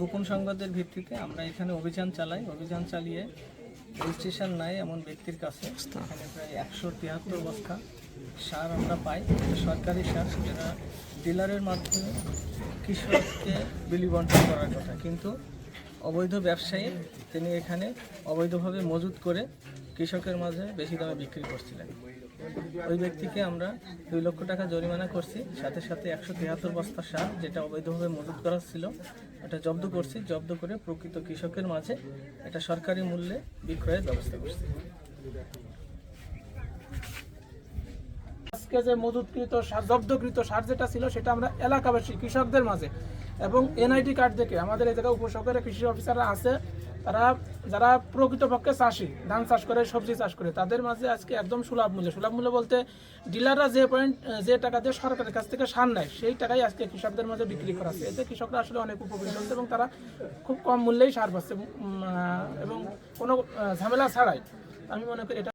গোপন সংবাদের ভিত্তিতে আমরা এখানে অভিযান চালিয়ে রেজিস্ট্রেশন নাই এমন ব্যক্তির কাছে এখানে প্রায় 173 বস্তা সার আমরা পাই। এটা সরকারি সার, যেটা ডিলারের মাধ্যমে কৃষককে বিলি বন্টন করার কথা, কিন্তু অবৈধ ব্যবসায়ী তিনি এখানে অবৈধভাবে মজুত করে কৃষকের মাঝে বেশি দামে বিক্রি করছিলেন। ওই ব্যক্তিকে আমরা 2 লক্ষ টাকা জরিমানা করছি, সাথে সাথে 173 বস্তা সার যেটা অবৈধভাবে মজুত করা ছিল এটা জব্দ করছি। জব্দ করে প্রকৃত কৃষকের মাঝে এটা সরকারি মূল্যে বিক্রয়ের ব্যবস্থা করছি। আজকে যে মজুতকৃত সার, জব্দকৃত সার যেটা ছিল সেটা আমরা এলাকাবাসী কৃষকদের মাঝে এবং এনআইডি কার্ড দেখে আমাদের এই জায়গায় উপসহকারী কৃষি অফিসাররা আছে, তারা যারা প্রকৃতপক্ষে চাষি, ধান চাষ করে, সবজি চাষ করে, তাদের মাঝে আজকে একদম সুলভ মূল্য বলতে ডিলাররা যে টাকা দিয়ে সরকারের কাছ থেকে সার নেয় সেই টাকাই আজকে কৃষকদের মাঝে বিক্রি করা হচ্ছে। এতে কৃষকরা আসলে অনেক উপকৃত হচ্ছে এবং তারা খুব কম মূল্যেই সার পাচ্ছে এবং কোনো ঝামেলা ছাড়াই। আমি মনে করি এটা